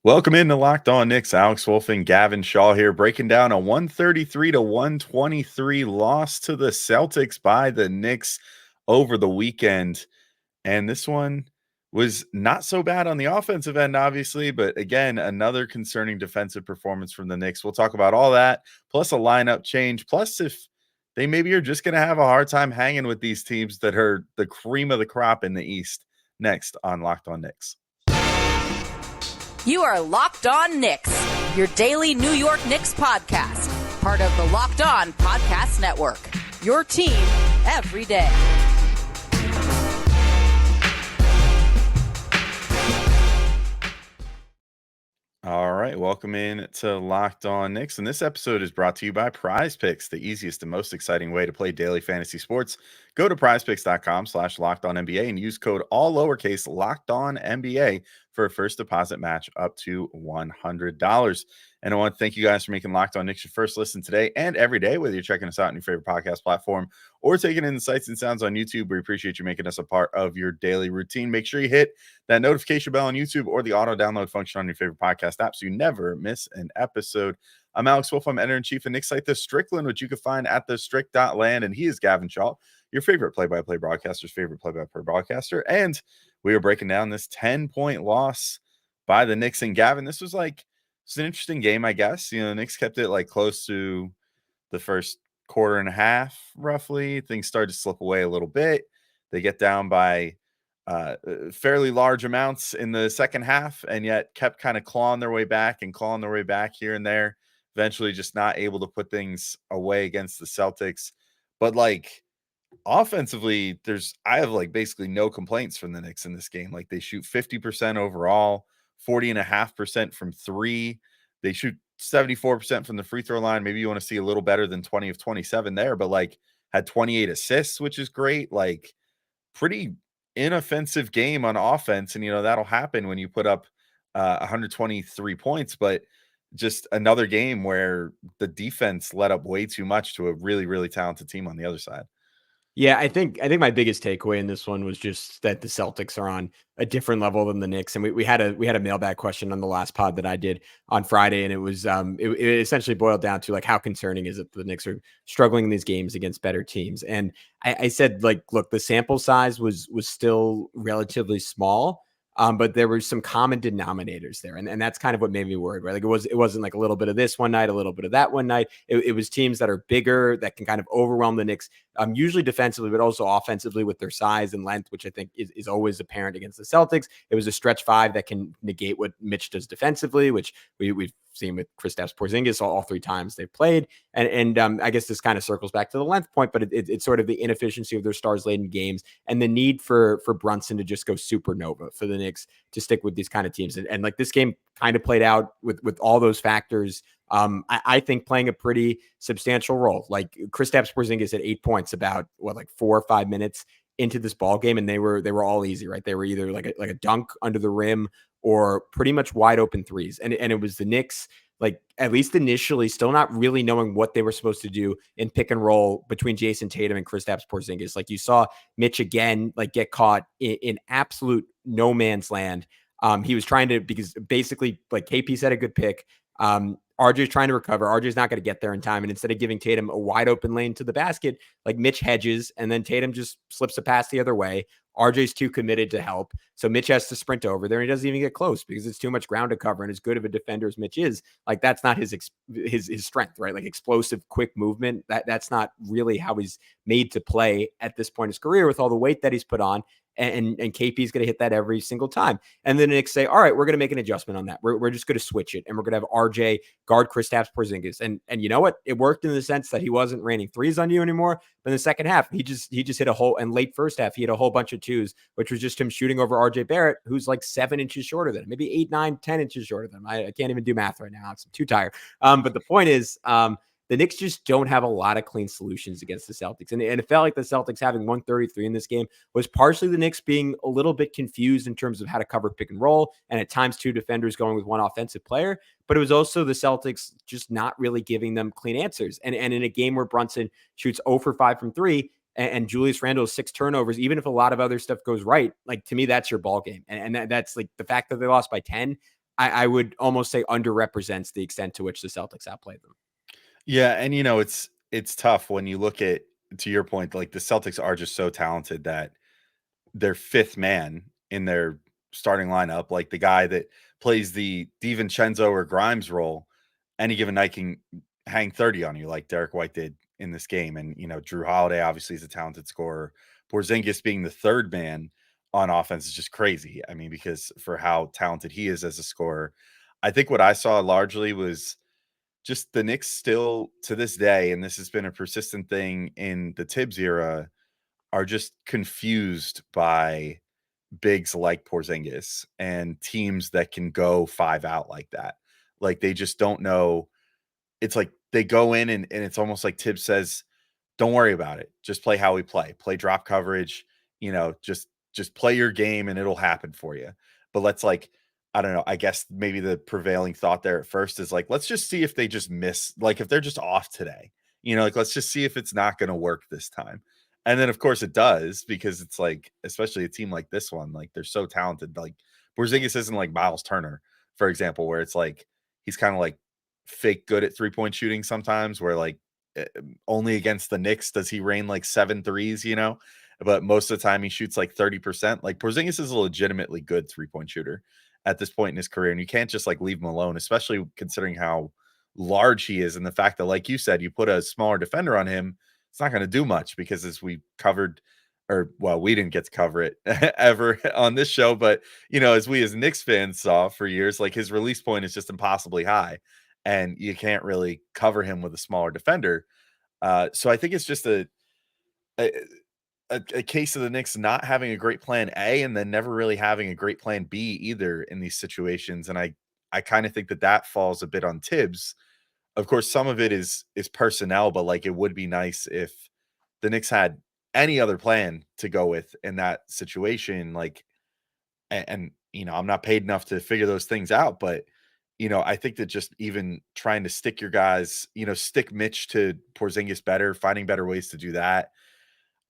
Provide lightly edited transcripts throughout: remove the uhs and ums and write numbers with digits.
Welcome into Locked On Knicks. Alex Wolf and Gavin Shaw here, breaking down a 133 to 123 loss to the Celtics by the Knicks over the weekend. And this one was not so bad on the offensive end, obviously, but again, another concerning defensive performance from the Knicks. We'll talk about all that, plus a lineup change, plus if they maybe are just going to have a hard time hanging with these teams that are the cream of the crop in the East. Next on Locked On Knicks. You are Locked On Knicks, your daily New York Knicks podcast, part of the Locked On Podcast Network, your team every day. All right, welcome in to Locked On Knicks, and this episode is brought to you by PrizePicks, the easiest and most exciting way to play daily fantasy sports. Go to prizepicks.com/LockedOnNBA and use code all lowercase LockedOnNBA for a first deposit match up to $100. And I want to thank you guys for making Locked On Knicks your first listen today and every day, whether you're checking us out on your favorite podcast platform or taking in the sights and sounds on YouTube. We appreciate you making us a part of your daily routine. Make sure you hit that notification bell on YouTube or the auto download function on your favorite podcast app so you never miss an episode. I'm Alex Wolf. I'm editor-in-chief of Knicks site The Strickland, which you can find at thestrick.land. And he is Gavin Shaw, your favorite play-by-play broadcaster's favorite play-by-play broadcaster. And we are breaking down this 10-point loss by the Knicks. And Gavin, this was it's an interesting game, I guess. You know, the Knicks kept it close to the first quarter and a half, roughly. Things started to slip away a little bit. They get down by fairly large amounts in the second half, and yet kept kind of clawing their way back here and there. Eventually, just not able to put things away against the Celtics. But offensively, I have basically no complaints from the Knicks in this game. They shoot 50% overall, 40.5% from three. They shoot 74% from the free throw line. Maybe you want to see a little better than 20 of 27 there, but had 28 assists, which is great. Pretty inoffensive game on offense. And, that'll happen when you put up 123 points, but just another game where the defense let up way too much to a really, really talented team on the other side. Yeah, I think my biggest takeaway in this one was just that the Celtics are on a different level than the Knicks. And we had a mailbag question on the last pod that I did on Friday, and it was it essentially boiled down to how concerning is it that the Knicks are struggling in these games against better teams. And I said, look, the sample size was still relatively small. But there were some common denominators there. And that's kind of what made me worried, right? It wasn't a little bit of this one night, a little bit of that one night. It was teams that are bigger, that can kind of overwhelm the Knicks, usually defensively, but also offensively with their size and length, which I think is always apparent against the Celtics. It was a stretch five that can negate what Mitch does defensively, which we've seen with Kristaps Porzingis all three times they've played. And I guess this kind of circles back to the length point, but it's sort of the inefficiency of their stars-laden games and the need for Brunson to just go supernova for the Knicks to stick with these kind of teams. And this game kind of played out with all those factors. I think playing a pretty substantial role. Kristaps Porzingis had 8 points about 4 or 5 minutes into this ball game, and they were all easy, right? They were either like a dunk under the rim or pretty much wide open threes. And it was the Knicks, at least initially, still not really knowing what they were supposed to do in pick and roll between Jason Tatum and Kristaps Porzingis. You saw Mitch again, get caught in absolute no man's land. He was trying to, because basically KP said a good pick. RJ's trying to recover. RJ's not going to get there in time. And instead of giving Tatum a wide open lane to the basket, Mitch hedges, and then Tatum just slips a pass the other way. RJ's too committed to help. So Mitch has to sprint over there, and he doesn't even get close because it's too much ground to cover. And as good of a defender as Mitch is, that's not his strength, right? Explosive, quick movement. That's not really how he's made to play at this point in his career with all the weight that he's put on. And KP is going to hit that every single time. And then the Knicks say, all right, we're going to make an adjustment on that. We're just going to switch it. And we're going to have RJ guard Kristaps Porzingis. And you know what? It worked in the sense that he wasn't raining threes on you anymore. But in the second half, he just hit a whole, and late first half, he hit a whole bunch of twos, which was just him shooting over RJ Barrett, who's 7 inches shorter than him, maybe 8, 9, 10 inches shorter than him. I can't even do math right now. I'm too tired. But the point is, the Knicks just don't have a lot of clean solutions against the Celtics. And it felt like the Celtics having 133 in this game was partially the Knicks being a little bit confused in terms of how to cover pick and roll, and at times two defenders going with one offensive player. But it was also the Celtics just not really giving them clean answers. And in a game where Brunson shoots 0 for 5 from three, and Julius Randle has 6 turnovers, even if a lot of other stuff goes right, to me, that's your ball game. And that's the fact that they lost by 10. I would almost say underrepresents the extent to which the Celtics outplayed them. Yeah, and it's tough when you look at, to your point, like the Celtics are just so talented that their fifth man in their starting lineup, like the guy that plays the DiVincenzo or Grimes role, any given night can hang 30 on you, like Derek White did in this game. And Drew Holiday obviously is a talented scorer. Porzingis being the third man on offense is just crazy. I mean, because for how talented he is as a scorer, I think what I saw largely was just the Knicks still to this day, and this has been a persistent thing in the Tibbs era, are just confused by bigs like Porzingis and teams that can go 5 out like that. Like they just don't know. It's like they go in and it's almost like Tibbs says, don't worry about it. Just play how we play. Play drop coverage, just play your game and it'll happen for you. But let's like, I don't know, I guess maybe the prevailing thought there at first is like, let's just see if they just miss, like if they're just off today, like let's just see if it's not going to work this time. And then of course it does, because it's like, especially a team like this one, like they're so talented. Like Porzingis isn't like Miles Turner, for example, where it's like he's kind of like fake good at 3-point shooting sometimes, where like only against the Knicks does he rain like 7 threes, but most of the time he shoots like 30%. Like Porzingis is a legitimately good 3-point shooter at this point in his career. And you can't just like leave him alone, especially considering how large he is. And the fact that, like you said, you put a smaller defender on him, it's not going to do much, because as we covered, or well, we didn't get to cover it ever on this show, but as we as Knicks fans saw for years, like his release point is just impossibly high, and you can't really cover him with a smaller defender. So I think it's just a case of the Knicks not having a great plan A, and then never really having a great plan B either in these situations. And I kind of think that falls a bit on Tibbs. Of course, some of it is personnel, but like it would be nice if the Knicks had any other plan to go with in that situation. Like, and I'm not paid enough to figure those things out, but I think that just even trying to stick your guys, stick Mitch to Porzingis better, finding better ways to do that.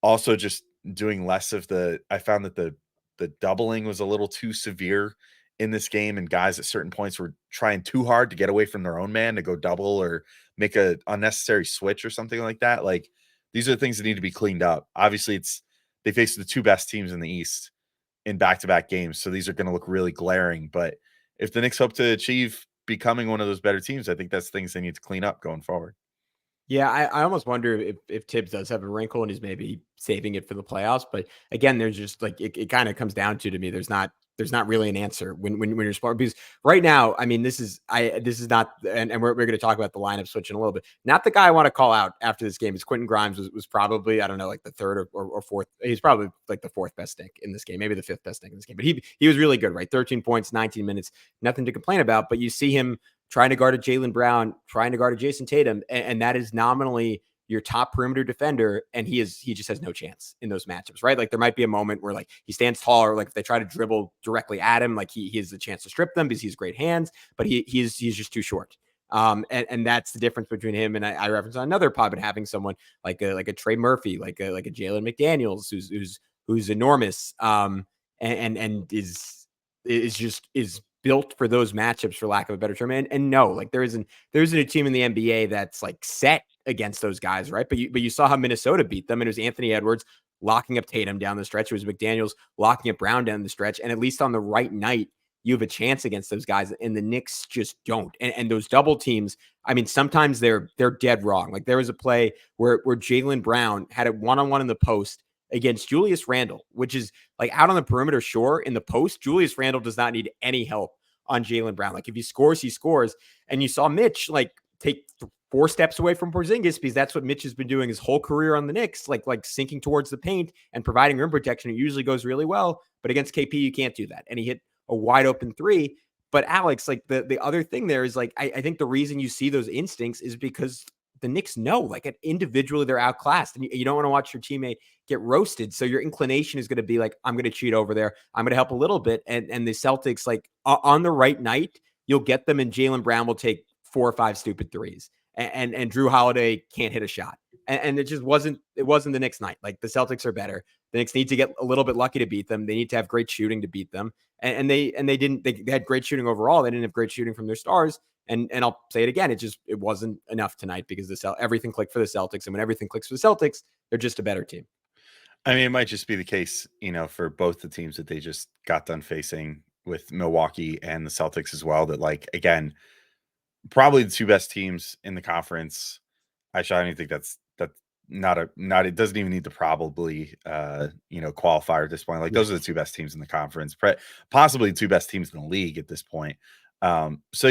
Also, just doing less of I found that the doubling was a little too severe in this game, and guys at certain points were trying too hard to get away from their own man to go double or make a unnecessary switch or something like that. Like these are the things that need to be cleaned up. Obviously, they face the two best teams in the East in back-to-back games, so these are going to look really glaring. But if the Knicks hope to achieve becoming one of those better teams, I think that's things they need to clean up going forward. Yeah, I almost wonder if Tibbs does have a wrinkle and he's maybe saving it for the playoffs. But again, there's just like it kind of comes down to me. There's not really an answer when you're smart, because right now, I mean, this is not, and we're going to talk about the lineup switch in a little bit. Not the guy I want to call out after this game is Quentin Grimes was probably, I don't know, like the third or fourth. He's probably like the fourth best stick in this game, maybe the fifth best stick in this game. But he was really good, right? 13 points, 19 minutes, nothing to complain about. But you see him trying to guard a Jaylen Brown, trying to guard a Jason Tatum, and that is nominally your top perimeter defender, and he just has no chance in those matchups, right? Like there might be a moment where like he stands taller, like if they try to dribble directly at him, like he has a chance to strip them because he has great hands, but he's just too short. And that's the difference between him and I referenced on another pod, but having someone like a Trey Murphy, like a Jalen McDaniels, who's enormous, and is built for those matchups, for lack of a better term. And no, like there isn't a team in the NBA that's like set against those guys, right? But you saw how Minnesota beat them, and it was Anthony Edwards locking up Tatum down the stretch. It was McDaniels locking up Brown down the stretch. And at least on the right night, you have a chance against those guys, and the Knicks just don't. And those double teams, I mean, sometimes they're dead wrong. Like there was a play where Jaylen Brown had a one-on-one in the post against Julius Randle, which is like out on the perimeter, sure. In the post, Julius Randle does not need any help on Jaylen Brown. Like if he scores, he scores. And you saw Mitch like take 4 steps away from Porzingis, because that's what Mitch has been doing his whole career on the Knicks, like sinking towards the paint and providing rim protection. It usually goes really well, but against KP, you can't do that. And he hit a wide open 3. But Alex, like the other thing there is like, I think the reason you see those instincts is because the Knicks know, like individually they're outclassed, and you don't want to watch your teammate get roasted. So your inclination is going to be like, I'm going to cheat over there. I'm going to help a little bit. And the Celtics, like on the right night, you'll get them, and Jaylen Brown will take 4 or 5 stupid threes, and Drew Holiday can't hit a shot. And it just wasn't the Knicks night. Like the Celtics are better. The Knicks need to get a little bit lucky to beat them. They need to have great shooting to beat them. And they didn't. They had great shooting overall. They didn't have great shooting from their stars. And I'll say it again. It wasn't enough tonight because everything clicked for the Celtics. And when everything clicks for the Celtics, they're just a better team. I mean, it might just be the case, for both the teams that they just got done facing with Milwaukee and the Celtics as well. That, like, again, probably the two best teams in the conference. I don't even think that's not it doesn't even need to probably qualify at this point. Like, those are the two best teams in the conference, possibly the two best teams in the league at this point. So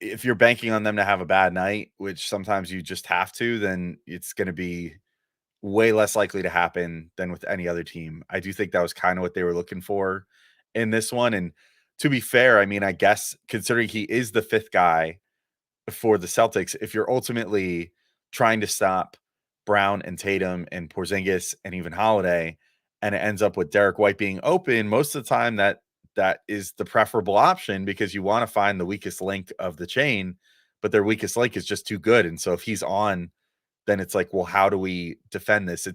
if you're banking on them to have a bad night, which sometimes you just have to, then it's going to be way less likely to happen than with any other team. I do think that was kind of what they were looking for in this one. And to be fair, I mean, I guess considering he is the fifth guy for the Celtics, if you're ultimately trying to stop Brown and Tatum and Porzingis and even Holiday, and it ends up with Derek White being open, most of the time that is the preferable option, because you want to find the weakest link of the chain, but their weakest link is just too good. And so if he's on, then it's like, well, how do we defend this?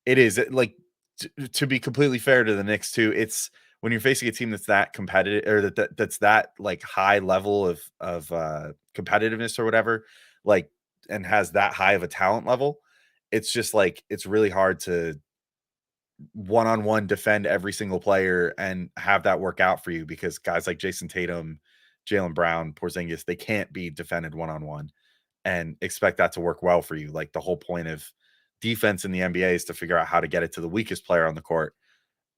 To be completely fair to the Knicks too, it's when you're facing a team that's that competitive, or that's that like high level of competitiveness or whatever, like, and has that high of a talent level, it's just like, it's really hard to one-on-one defend every single player and have that work out for you, because guys like Jason Tatum, Jaylen Brown, Porzingis, they can't be defended one-on-one and expect that to work well for you. Like, the whole point of defense in the NBA is to figure out how to get it to the weakest player on the court,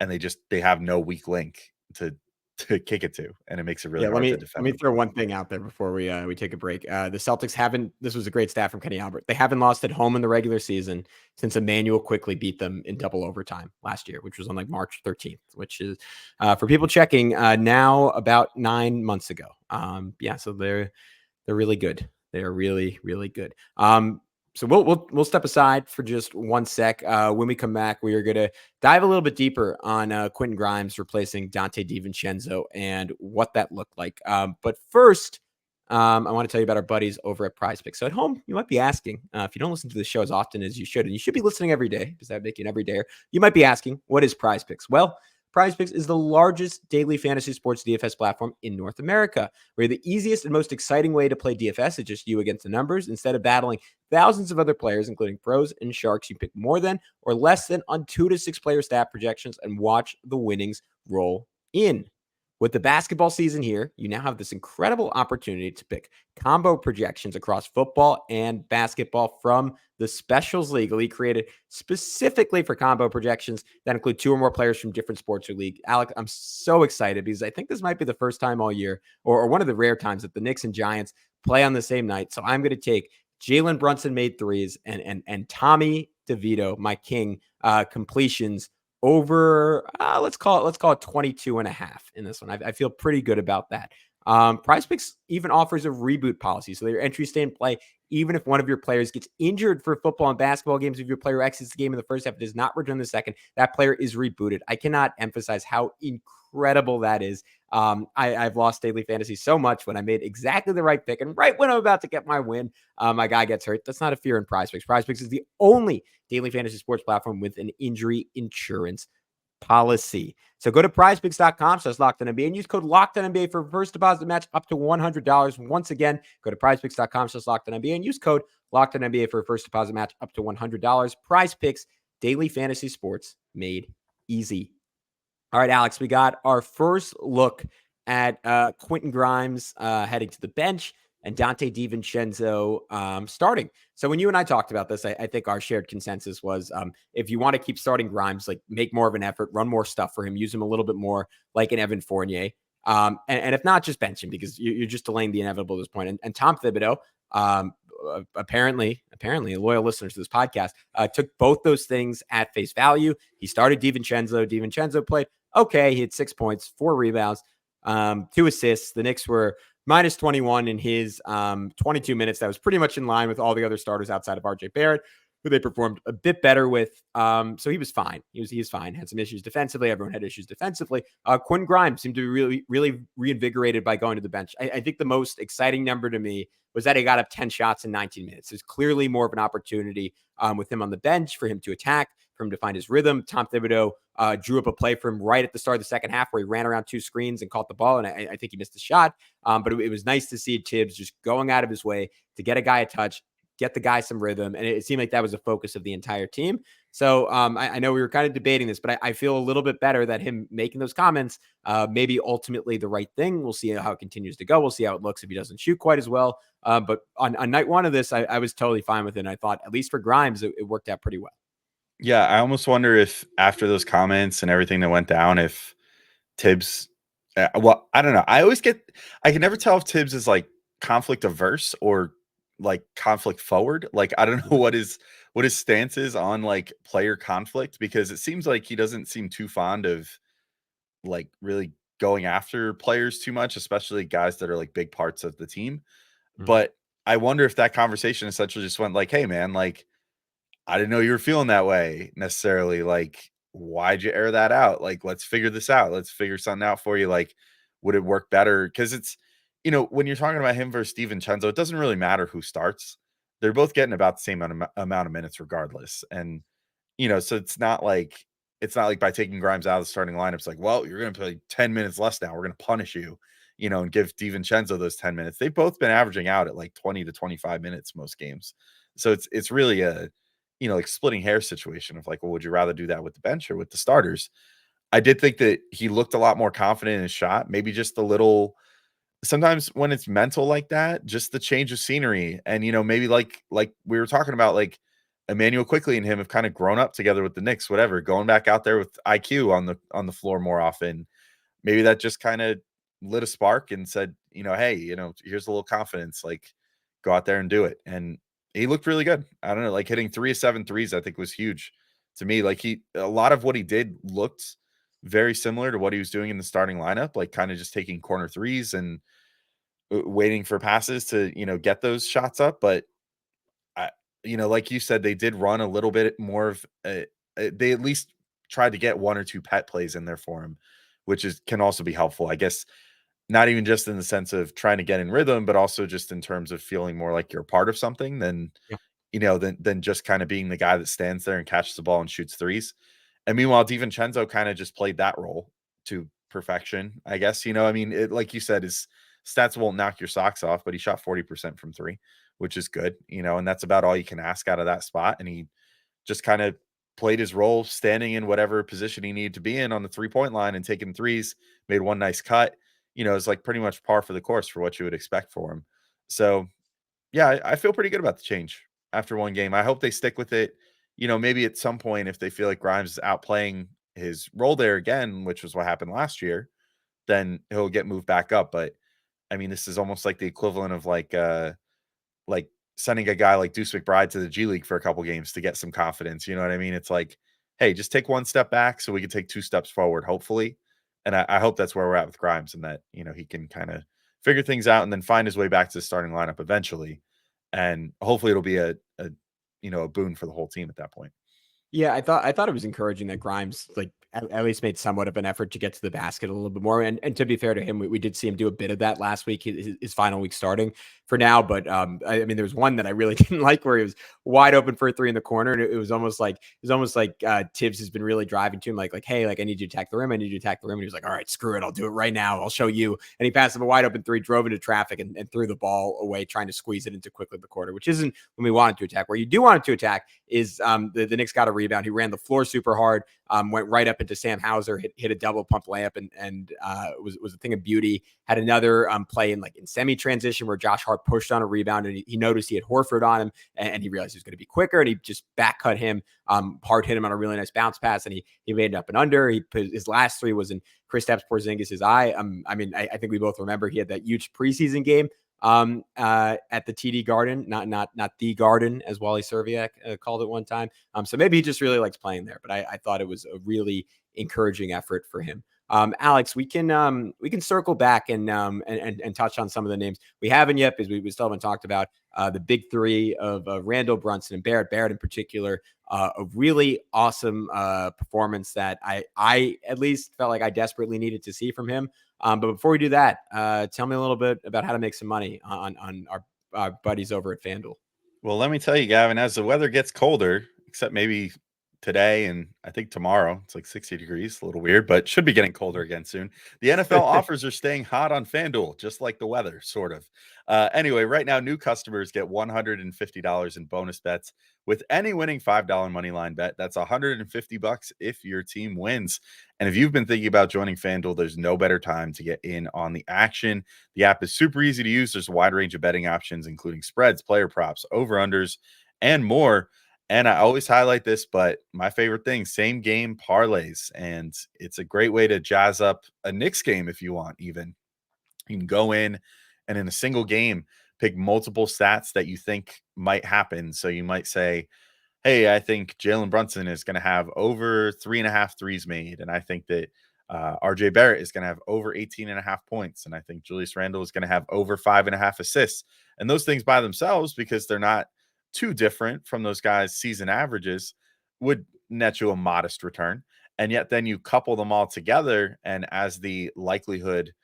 and they have no weak link to kick it to, and it makes it really hard to defend. Let me throw one thing out there before we take a break. The Celtics haven't. This was a great stat from Kenny Albert. They haven't lost at home in the regular season since Emmanuel quickly beat them in double overtime last year, which was on like March 13th, which is for people checking now about 9 months ago. So they're really good. They are really, really good. So we'll step aside for just 1 sec. When we come back, we are going to dive a little bit deeper on Quentin Grimes replacing Donte DiVincenzo and what that looked like. But first, I want to tell you about our buddies over at PrizePicks. So at home, you might be asking, if you don't listen to the show as often as you should, and you should be listening every day, because that make you an everydayer, you might be asking, what is PrizePicks? Well, PrizePicks is the largest daily fantasy sports DFS platform in North America. We're the easiest and most exciting way to play DFS. It's just you against the numbers. Instead of battling thousands of other players, including pros and sharks, you pick more than or less than on 2 to 6 player stat projections and watch the winnings roll in. With the basketball season here, you now have this incredible opportunity to pick combo projections across football and basketball from the Specials League created specifically for combo projections that include 2 or more players from different sports or league. Alex, I'm so excited because I think this might be the first time all year, or one of the rare times, that the Knicks and Giants play on the same night. So I'm going to take Jalen Brunson made threes and Tommy DeVito, my king, completions over, let's call it 22.5 in this one. I feel pretty good about that. PrizePicks even offers a reboot policy, so that your entries stay in play even if one of your players gets injured for football and basketball games. If your player exits the game in the first half, does not return the second, that player is rebooted. I cannot emphasize how incredible that is. I've lost daily fantasy so much when I made exactly the right pick, and right when I'm about to get my win, my guy gets hurt. That's not a fear in PrizePicks. PrizePicks is the only daily fantasy sports platform with an injury insurance policy. So go to prizepicks.com/LockedOnNBA and use code LockedOnNBA for first deposit match up to $100. Once again, go to prizepicks.com/LockedOnNBA and use code LockedOnNBA for a first deposit match up to $100. PrizePicks, daily fantasy sports made easy. All right, Alex, we got our first look at Quentin Grimes heading to the bench and Donte DiVincenzo starting. So when you and I talked about this, I think our shared consensus was if you want to keep starting Grimes, like, make more of an effort, run more stuff for him, use him a little bit more like an Evan Fournier. And if not, just bench him, because you're just delaying the inevitable at this point. And Tom Thibodeau, apparently loyal listeners to this podcast, took both those things at face value. He started DiVincenzo. DiVincenzo played okay. He had 6 points, 4 rebounds, 2 assists. The Knicks were minus 21 in his 22 minutes. That was pretty much in line with all the other starters outside of RJ Barrett. who they performed a bit better with. So he was fine. He was fine. Had some issues defensively. Everyone had issues defensively. Quentin Grimes seemed to be really reinvigorated by going to the bench. I think the most exciting number to me was that he got up 10 shots in 19 minutes. There's clearly more of an opportunity with him on the bench for him to attack, for him to find his rhythm. Tom Thibodeau drew up a play for him right at the start of the second half where he ran around 2 screens and caught the ball. And I think he missed a shot. But it was nice to see Tibbs just going out of his way to get a guy a touch, get the guy some rhythm. And it seemed like that was a focus of the entire team. So I know we were kind of debating this, but I feel a little bit better that him making those comments maybe ultimately the right thing. We'll see how it continues to go. We'll see how it looks if he doesn't shoot quite as well. But on night one of this, I was totally fine with it. And I thought, at least for Grimes, it worked out pretty well. Yeah, I almost wonder if after those comments and everything that went down, if Tibbs, well, I don't know. I can never tell if Tibbs is like conflict averse or like conflict forward. Like, I don't know what his stance is on like player conflict, because it seems like he doesn't seem too fond of like really going after players too much, especially guys that are like big parts of the team. But I wonder if that conversation essentially just went like, hey man, like, I didn't know you were feeling that way necessarily. Like, why'd you air that out? Like, let's figure this out. Let's figure something out for you. Like, would it work better? Because it's, when you're talking about him versus DiVincenzo, it doesn't really matter who starts. They're both getting about the same amount of minutes regardless. And, so it's not like by taking Grimes out of the starting lineup, it's like, well, you're going to play 10 minutes less now. We're going to punish you, and give DiVincenzo those 10 minutes. They've both been averaging out at like 20 to 25 minutes most games. So it's really a, like splitting hair situation of like, well, would you rather do that with the bench or with the starters? I did think that he looked a lot more confident in his shot, maybe just a little. Sometimes when it's mental like that, just the change of scenery, and maybe like we were talking about, like Emmanuel Quickly and him have kind of grown up together with the Knicks, whatever, going back out there with IQ on the floor more often. Maybe that just kind of lit a spark and said, hey, here's a little confidence, like go out there and do it. And he looked really good. I don't know, like hitting 3 of 7 threes, I think was huge to me. Like a lot of what he did looked very similar to what he was doing in the starting lineup, like kind of just taking corner threes and waiting for passes to, get those shots up. But like you said, they did run a little bit more of they at least tried to get 1 or 2 pet plays in there for him, which can also be helpful, I guess. Not even just in the sense of trying to get in rhythm, but also just in terms of feeling more like you're a part of something than, than just kind of being the guy that stands there and catches the ball and shoots threes. And meanwhile, DiVincenzo kind of just played that role to perfection, I guess. Like you said, his stats won't knock your socks off, but he shot 40% from 3, which is good, and that's about all you can ask out of that spot. And he just kind of played his role, standing in whatever position he needed to be in on the 3-point line and taking threes, made one nice cut. It's like pretty much par for the course for what you would expect for him. So, yeah, I feel pretty good about the change after one game. I hope they stick with it. Maybe at some point, if they feel like Grimes is outplaying his role there again, which was what happened last year, then he'll get moved back up. But I mean, this is almost like the equivalent of like sending a guy like Deuce McBride to the G League for a couple games to get some confidence. You know what I mean? It's like, hey, just take 1 step back so we can take 2 steps forward, hopefully. And I hope that's where we're at with Grimes, and that, he can kind of figure things out and then find his way back to the starting lineup eventually. And hopefully it'll be a boon for the whole team at that point. Yeah, I thought it was encouraging that Grimes at least made somewhat of an effort to get to the basket a little bit more. And to be fair to him, we did see him do a bit of that last week, his final week starting for now. But I mean, there was one that I really didn't like where he was wide open for a 3 in the corner, and it was almost like Tibbs has been really driving to him, like hey, like I need you to attack the rim, I need you to attack the rim. And he was like, all right, screw it, I'll do it right now, I'll show you. And he passed him a wide open 3, drove into traffic, and threw the ball away, trying to squeeze it into quickly the quarter, which isn't when we wanted to attack. Where you do want to attack is the Knicks got a rebound. He ran the floor super hard, went right up into Sam Hauser, hit a double pump layup, and was a thing of beauty. Had another play in semi transition where Josh Hart pushed on a rebound, and he noticed he had Horford on him, and he realized he was going to be quicker, and he just back cut him. Hart hit him on a really nice bounce pass, and he made it up and under. He put his last 3 was in Kristaps Porzingis' eye. I think we both remember he had that huge preseason game at the TD Garden, not the Garden, as Wally Serviak called it one time. So maybe he just really likes playing there, but I thought it was a really encouraging effort for him. Alex, we can circle back and touch on some of the names we haven't yet, because we still haven't talked about the big three of Randall, Brunson, and Barrett in particular. A really awesome performance that I at least felt like I desperately needed to see from him. But before we do that, tell me a little bit about how to make some money on our buddies over at FanDuel. Well, let me tell you, Gavin, as the weather gets colder, except maybe today and I think tomorrow, it's like 60 degrees, a little weird, but should be getting colder again soon. The NFL offers are staying hot on FanDuel, just like the weather, sort of. Anyway, right now, new customers get $150 in bonus bets with any winning $5 money line bet. That's $150 if your team wins. And if you've been thinking about joining FanDuel, there's no better time to get in on the action. The app is super easy to use. There's a wide range of betting options, including spreads, player props, over-unders, and more. And I always highlight this, but my favorite thing, same game parlays. And it's a great way to jazz up a Knicks game if you want, even. You can go in and in a single game, pick multiple stats that you think might happen. So you might say, hey, I think Jalen Brunson is going to have over 3.5 threes made. And I think that RJ Barrett is going to have over 18.5 points. And I think Julius Randle is going to have over 5.5 assists. And those things by themselves, because they're not too different from those guys' season averages, would net you a modest return. And yet then you couple them all together. And as the likelihood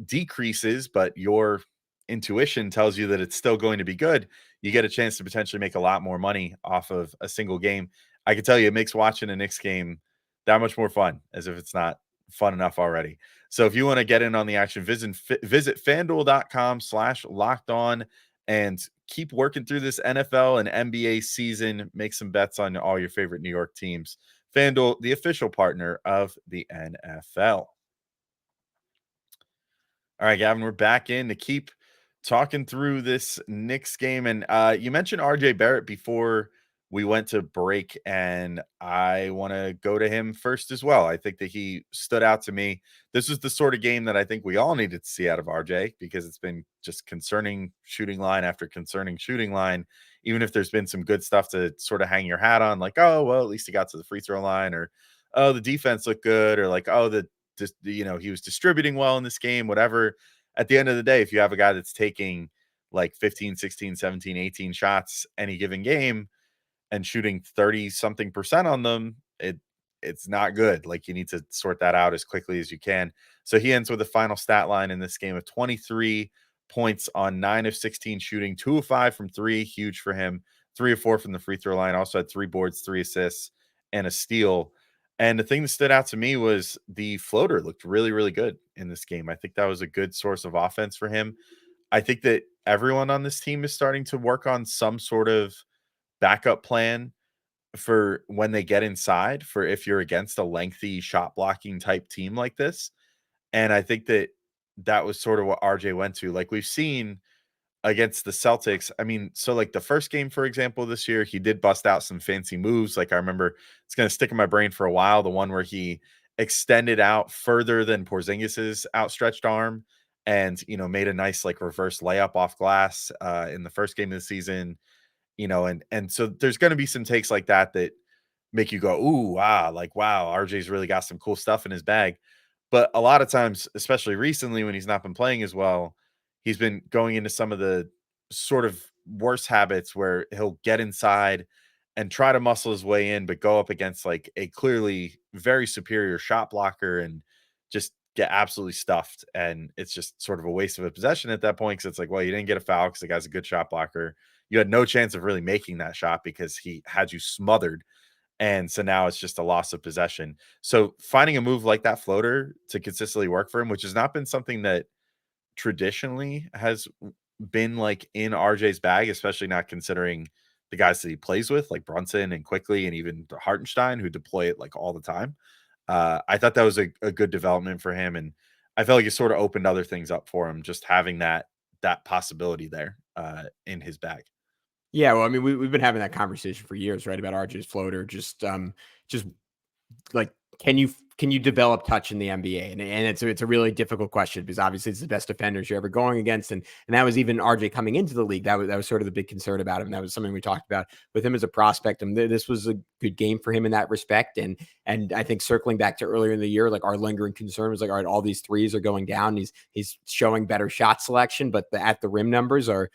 decreases, but your intuition tells you that it's still going to be good, you get a chance to potentially make a lot more money off of a single game. I can tell you it makes watching a Knicks game that much more fun, as if it's not fun enough already. So if you want to get in on the action, visit fanduel.com/locked-on and keep working through this NFL and NBA season. Make some bets on all your favorite New York teams. FanDuel, the official partner of the NFL. All right, Gavin, we're back in to keep talking through this Knicks game. And you mentioned RJ Barrett before we went to break, and I want to go to him first as well. I think that he stood out to me. This was the sort of game that I think we all needed to see out of RJ, because it's been just concerning shooting line after concerning shooting line. Even if there's been some good stuff to sort of hang your hat on, like, oh, well, at least he got to the free throw line, or, oh, the defense looked good, or like, oh, he was distributing well in this game, whatever. At the end of the day, if you have a guy that's taking like 15, 16, 17, 18 shots any given game and shooting 30 something percent on them, it's not good. Like, you need to sort that out as quickly as you can. So he ends with a final stat line in this game of 23 points on 9 of 16 shooting, 2 of 5 from 3, huge for him, 3 of 4 from the free throw line, also had 3 boards, 3 assists, and a steal. And the thing that stood out to me was the floater looked really, really good in this game. I think that was a good source of offense for him. I think that everyone on this team is starting to work on some sort of backup plan for when they get inside, for if you're against a lengthy shot blocking type team like this. And I think that that was sort of what RJ went to. Like, we've seen against the Celtics. I mean, so like the first game, for example, this year, he did bust out some fancy moves. Like, I remember, it's going to stick in my brain for a while, the one where he extended out further than Porzingis's outstretched arm and, made a nice like reverse layup off glass in the first game of the season, and so there's going to be some takes like that that make you go, ooh, wow, like, wow, RJ's really got some cool stuff in his bag. But a lot of times, especially recently when he's not been playing as well, he's been going into some of the sort of worse habits where he'll get inside and try to muscle his way in, but go up against like a clearly very superior shot blocker and just get absolutely stuffed. And it's just sort of a waste of a possession at that point, because it's like, well, you didn't get a foul because the guy's a good shot blocker. You had no chance of really making that shot because he had you smothered. And so now it's just a loss of possession. So finding a move like that floater to consistently work for him, which has not been something that traditionally has been like in RJ's bag, especially not considering the guys that he plays with, like Brunson and Quickly and even Hartenstein, who deploy it like all the time. I thought that was a good development for him. And I felt like it sort of opened other things up for him, just having that possibility there in his bag. Yeah, well, I mean, we've been having that conversation for years, right, about RJ's floater, just like can you develop touch in the NBA? And it's a really difficult question because obviously it's the best defenders you're ever going against. And that was even RJ coming into the league. That was sort of the big concern about him. That was something we talked about with him as a prospect. And this was a good game for him in that respect. And I think circling back to earlier in the year, like our lingering concern was like, all right, all these threes are going down. He's showing better shot selection, but the at the rim numbers are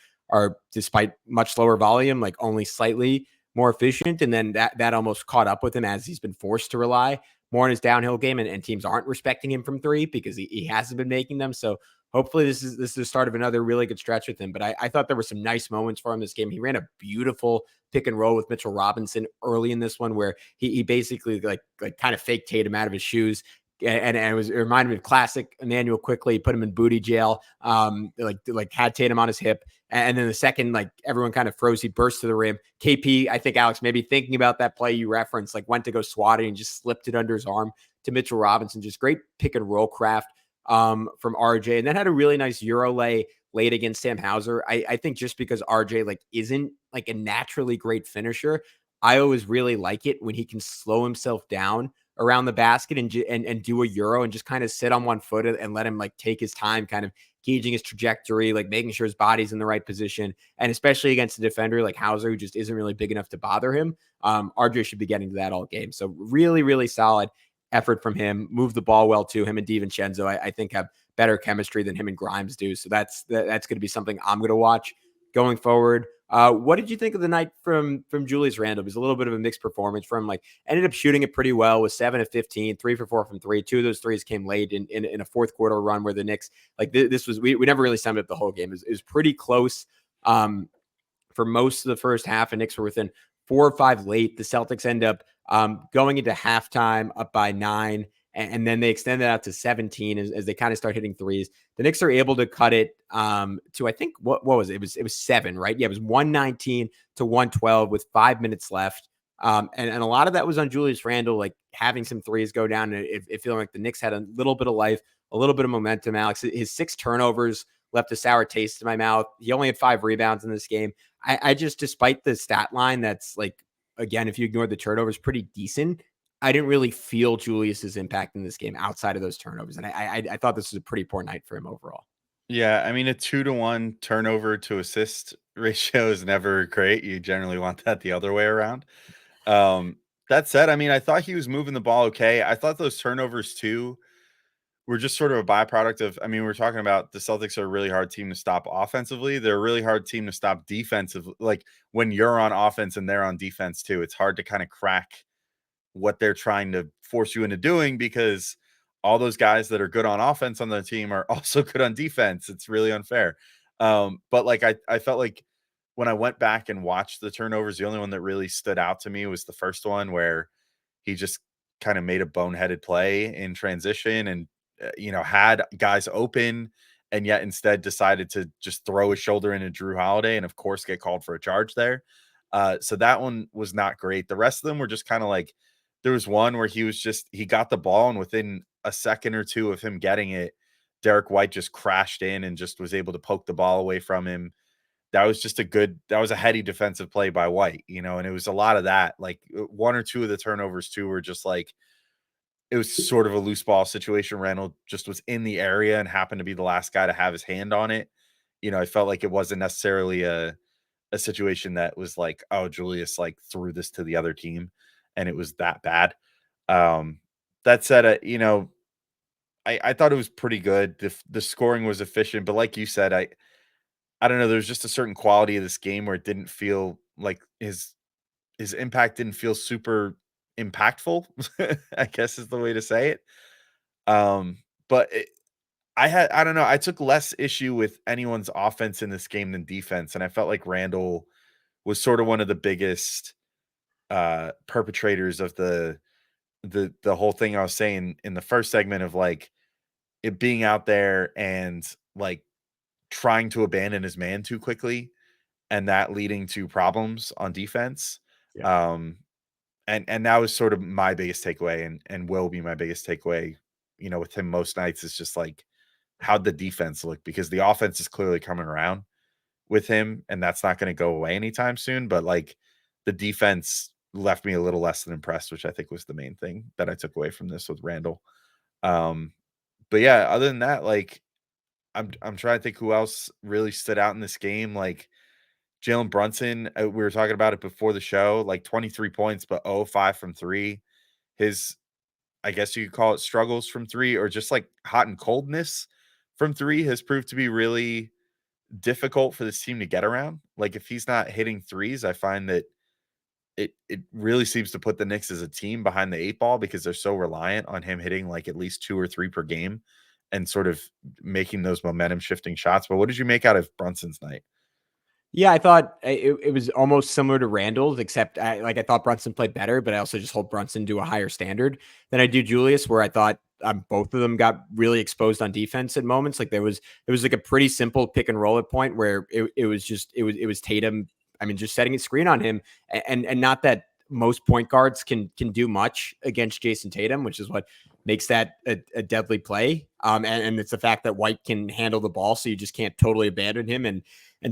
despite much lower volume, like only slightly more efficient. And then that almost caught up with him as he's been forced to rely more on his downhill game, and teams aren't respecting him from three because he hasn't been making them. So hopefully this is the start of another really good stretch with him. But I thought there were some nice moments for him this game. He ran a beautiful pick and roll with Mitchell Robinson early in this one where he basically like kind of faked Tatum out of his shoes. And it reminded me of classic Emmanuel Quickly, put him in booty jail, like had Tatum on his hip. And then the second, like everyone kind of froze, he burst to the rim. KP, I think, Alex, maybe thinking about that play you referenced, like went to go swat it and just slipped it under his arm to Mitchell Robinson. Just great pick and roll craft from RJ. And then had a really nice Euro lay late against Sam Hauser. I think just because RJ like isn't like a naturally great finisher, I always really like it when he can slow himself down around the basket and do a Euro and just kind of sit on one foot and let him like take his time, kind of gauging his trajectory, like making sure his body's in the right position. And especially against a defender like Hauser, who just isn't really big enough to bother him. RJ should be getting to that all game. So really, really solid effort from him. Move the ball well too. Him and DiVincenzo, I think, have better chemistry than him and Grimes do. So that's going to be something I'm going to watch going forward. What did you think of the night from Julius Randle? It was a little bit of a mixed performance from like ended up shooting it pretty well with 7 of 15, 3 for 4 from three. 2 of those threes came late in a fourth quarter run where the Knicks like this was we never really summed up the whole game. It was pretty close for most of the first half, and Knicks were within 4 or 5 late. The Celtics end up going into halftime up by 9. And then they extend it out to 17 as they kind of start hitting threes. The Knicks are able to cut it to, I think, what was it? It was 7, right? Yeah, it was 119 to 112 with 5 minutes left. And a lot of that was on Julius Randle, like having some threes go down and it feeling like the Knicks had a little bit of life, a little bit of momentum. Alex, his 6 turnovers left a sour taste in my mouth. He only had 5 rebounds in this game. I just, despite the stat line that's like, again, if you ignore the turnovers, pretty decent, I didn't really feel Julius's impact in this game outside of those turnovers. And I thought this was a pretty poor night for him overall. Yeah, I mean, a 2-to-1 turnover to assist ratio is never great. You generally want that the other way around. Um, that said, I mean, I thought he was moving the ball okay. I thought those turnovers too were just sort of a byproduct of, I mean, we're talking about the Celtics are a really hard team to stop offensively. They're a really hard team to stop defensively. Like when you're on offense and they're on defense too, it's hard to kind of crack what they're trying to force you into doing because all those guys that are good on offense on the team are also good on defense. It's really unfair. But like I felt like when I went back and watched the turnovers, the only one that really stood out to me was the first one where he just kind of made a boneheaded play in transition and had guys open and yet instead decided to just throw his shoulder into Drew Holiday and of course get called for a charge there. So that one was not great. The rest of them were just kind of like, there was one where he got the ball and within a second or two of him getting it, Derek White just crashed in and just was able to poke the ball away from him. That was a heady defensive play by White, and it was a lot of that. Like 1 or 2 of the turnovers too were just like, it was sort of a loose ball situation. Randall just was in the area and happened to be the last guy to have his hand on it. I felt like it wasn't necessarily a situation that was like, oh, Julius like threw this to the other team and it was that bad. That said, I thought it was pretty good. The scoring was efficient, but like you said, I don't know. There's just a certain quality of this game where it didn't feel like his impact didn't feel super impactful, I guess is the way to say it. But I don't know. I took less issue with anyone's offense in this game than defense. And I felt like Randall was sort of one of the biggest perpetrators of the whole thing I was saying in the first segment of like it being out there and like trying to abandon his man too quickly and that leading to problems on defense. Yeah. And that was sort of my biggest takeaway and will be my biggest takeaway, with him most nights is just like how'd the defense look because the offense is clearly coming around with him and that's not going to go away anytime soon. But like the defense left me a little less than impressed, which I think was the main thing that I took away from this with Randall. But yeah, other than that, like I'm trying to think who else really stood out in this game. Like Jalen Brunson, we were talking about it before the show, like 23 points, but 0-5 from three. His, I guess you could call it struggles from three, or just like hot and coldness from three has proved to be really difficult for this team to get around. Like if he's not hitting threes, I find that it really seems to put the Knicks as a team behind the eight ball because they're so reliant on him hitting like at least 2 or 3 per game and sort of making those momentum shifting shots. But what did you make out of Brunson's night? Yeah, I thought it was almost similar to Randall's, except I thought Brunson played better, but I also just hold Brunson to a higher standard than I do Julius, where I thought both of them got really exposed on defense at moments. Like it was like a pretty simple pick and roll at point where it was Tatum. I mean, just setting a screen on him, and not that most point guards can do much against Jason Tatum, which is what makes that a deadly play. And it's the fact that White can handle the ball, so you just can't totally abandon him and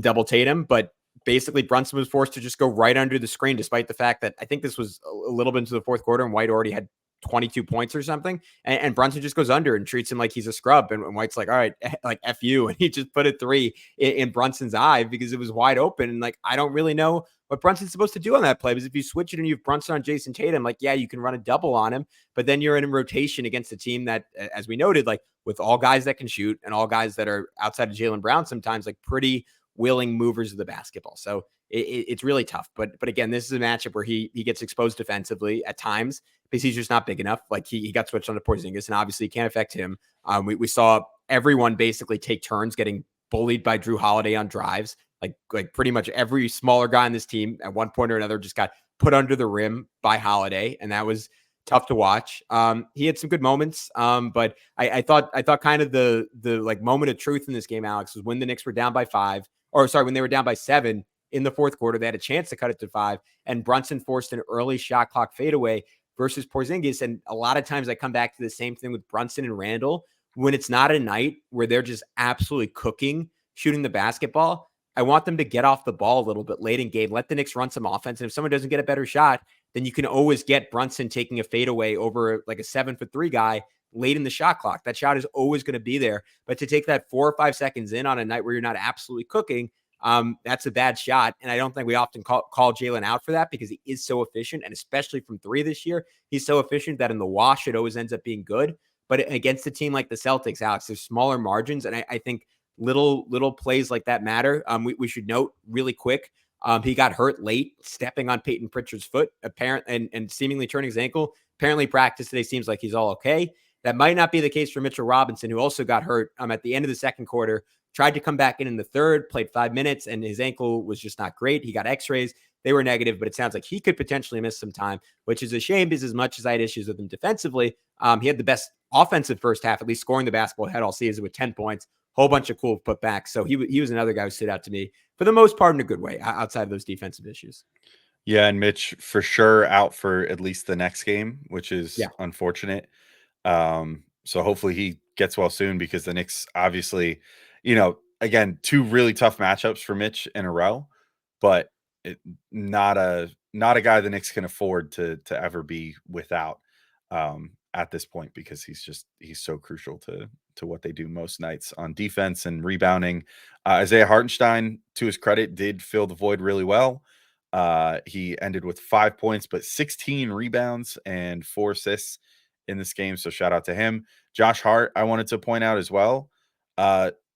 double Tatum. But basically, Brunson was forced to just go right under the screen, despite the fact that I think this was a little bit into the fourth quarter and White already had 22 points or something. And Brunson just goes under and treats him like he's a scrub. And White's like, all right, like F you. And he just put a three in Brunson's eye because it was wide open. And like, I don't really know what Brunson's supposed to do on that play, because if you switch it and you have Brunson on Jason Tatum, like, yeah, you can run a double on him, but then you're in a rotation against a team that, as we noted, like with all guys that can shoot and all guys that are outside of Jaylen Brown, sometimes like pretty willing movers of the basketball. So it's really tough. But again, this is a matchup where he gets exposed defensively at times because he's just not big enough. Like he got switched on to Porzingis, and obviously can't affect him. We saw everyone basically take turns getting bullied by Drew Holiday on drives. Like pretty much every smaller guy on this team at one point or another just got put under the rim by Holiday, and that was tough to watch. He had some good moments, but I thought kind of the like moment of truth in this game, Alex, was when the Knicks were down by 5, or sorry, when they were down by 7 in the fourth quarter. They had a chance to cut it to 5, and Brunson forced an early shot clock fadeaway versus Porzingis. And a lot of times I come back to the same thing with Brunson and Randall. When it's not a night where they're just absolutely cooking shooting the basketball, I want them to get off the ball a little bit late in game. Let the Knicks run some offense. And if someone doesn't get a better shot, then you can always get Brunson taking a fadeaway over like a 7-foot-3 guy late in the shot clock. That shot is always going to be there. But to take that 4 or 5 seconds in on a night where you're not absolutely cooking, that's a bad shot. And I don't think we often call Jalen out for that because he is so efficient. And especially from 3 this year, he's so efficient that in the wash, it always ends up being good. But against a team like the Celtics, Alex, there's smaller margins. And I think little plays like that matter. We should note really quick. He got hurt late, stepping on Peyton Pritchard's foot, and seemingly turning his ankle. Apparently, practice today seems like he's all okay. That might not be the case for Mitchell Robinson, who also got hurt at the end of the second quarter. Tried to come back in the third, played 5 minutes, and his ankle was just not great. He got X-rays. They were negative, but it sounds like he could potentially miss some time, which is a shame because as much as I had issues with him defensively, he had the best offensive first half, at least scoring the basketball head all season with 10 points. Whole bunch of cool putbacks. So he was another guy who stood out to me for the most part in a good way outside of those defensive issues. Yeah, and Mitch for sure out for at least the next game, which is unfortunate. So hopefully he gets well soon because the Knicks obviously, again, 2 really tough matchups for Mitch in a row, but not a guy the Knicks can afford to ever be without at this point because he's so crucial to what they do most nights on defense and rebounding. Isaiah Hartenstein, to his credit, did fill the void really well. He ended with 5 points, but 16 rebounds and 4 assists in this game. So shout out to him. Josh Hart, I wanted to point out as well.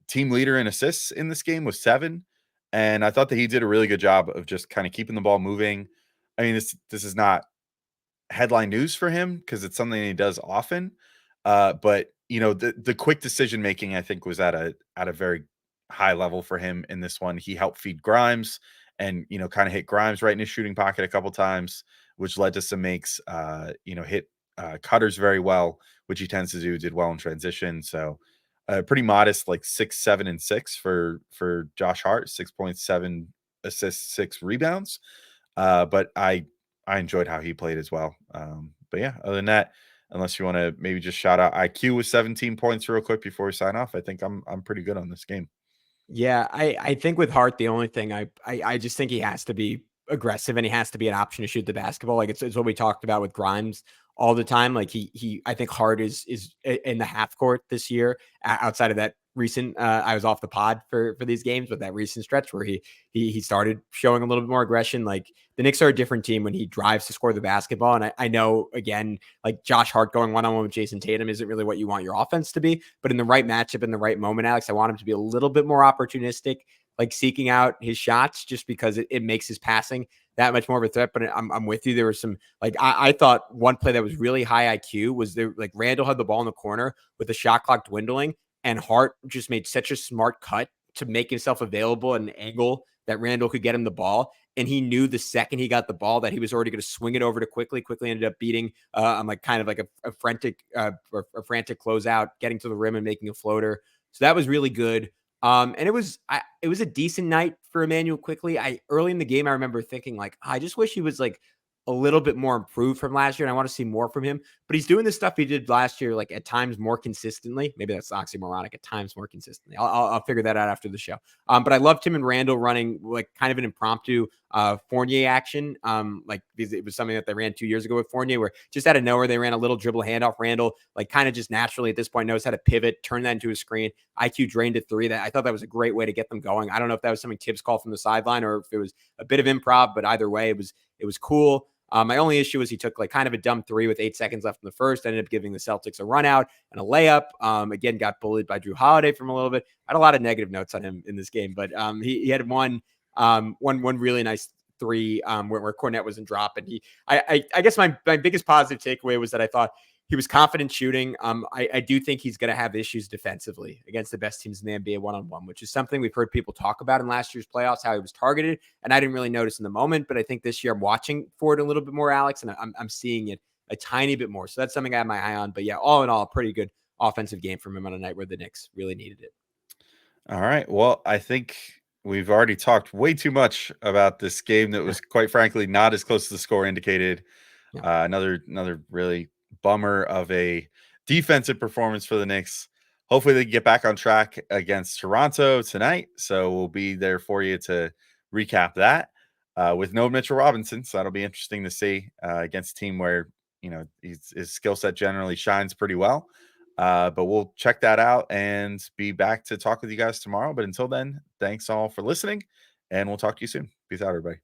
Team leader in assists in this game was 7. And I thought that he did a really good job of just kind of keeping the ball moving. I mean, this is not headline news for him because it's something he does often. But the quick decision making, I think, was at a very high level for him in this one. He helped feed Grimes and kind of hit Grimes right in his shooting pocket a couple times, which led to some makes. Hit cutters very well, which he tends to do. Did well in transition. So pretty modest, like 6, 7, and 6 for Josh Hart. 6.7 assists, 6 rebounds. But I enjoyed how he played as well. But yeah, other than that, unless you want to maybe just shout out IQ with 17 points real quick before we sign off, I think I'm pretty good on this game. Yeah, I think with Hart, the only thing I just think he has to be aggressive and he has to be an option to shoot the basketball. Like it's what we talked about with Grimes all the time. Like I think Hart is in the half court this year outside of that recent, I was off the pod for these games, but that recent stretch where he started showing a little bit more aggression. Like the Knicks are a different team when he drives to score the basketball. And I know, again, like Josh Hart going one-on-one with Jason Tatum isn't really what you want your offense to be, but in the right matchup, in the right moment, Alex, I want him to be a little bit more opportunistic, like seeking out his shots, just because it makes his passing that much more of a threat. But I'm with you. There was some, like, I thought one play that was really high IQ was there, like Randall had the ball in the corner with the shot clock dwindling, and Hart just made such a smart cut to make himself available at an angle that Randall could get him the ball. And he knew the second he got the ball that he was already going to swing it over to quickly ended up beating on like kind of like a frantic closeout, getting to the rim and making a floater. So that was really good. And it was a decent night for Emmanuel Quickly. Early in the game, I remember thinking like, I just wish he was like a little bit more improved from last year, and I want to see more from him. But he's doing the stuff he did last year, like at times more consistently. Maybe that's oxymoronic. At times more consistently. I'll figure that out after the show. But I loved him and Randall running like kind of an impromptu Fournier action. Like it was something that they ran 2 years ago with Fournier, where just out of nowhere they ran a little dribble handoff. Randall, like kind of just naturally at this point, knows how to pivot, turn that into a screen. IQ drained a three. That I thought that was a great way to get them going. I don't know if that was something Tibbs called from the sideline or if it was a bit of improv, but either way, it was cool. My only issue was he took like kind of a dumb three with 8 seconds left in the first, ended up giving the Celtics a run out and a layup. Again, got bullied by Drew Holiday from a little bit. I had a lot of negative notes on him in this game, but he had one really nice three where Cornette wasn't dropping. I guess my biggest positive takeaway was that I thought he was confident shooting. I do think he's going to have issues defensively against the best teams in the NBA one-on-one, which is something we've heard people talk about in last year's playoffs, how he was targeted. And I didn't really notice in the moment, but I think this year I'm watching for it a little bit more, Alex, and I'm seeing it a tiny bit more. So that's something I have my eye on. But yeah, all in all, a pretty good offensive game from him on a night where the Knicks really needed it. All right. Well, I think we've already talked way too much about this game that was, quite frankly, not as close as the score indicated. Yeah. Another really bummer of a defensive performance for the Knicks. Hopefully they get back on track against Toronto tonight. So we'll be there for you to recap that with no Mitchell Robinson. So that'll be interesting to see against a team where, his skill set generally shines pretty well. But we'll check that out and be back to talk with you guys tomorrow. But until then, thanks all for listening, and we'll talk to you soon. Peace out, everybody.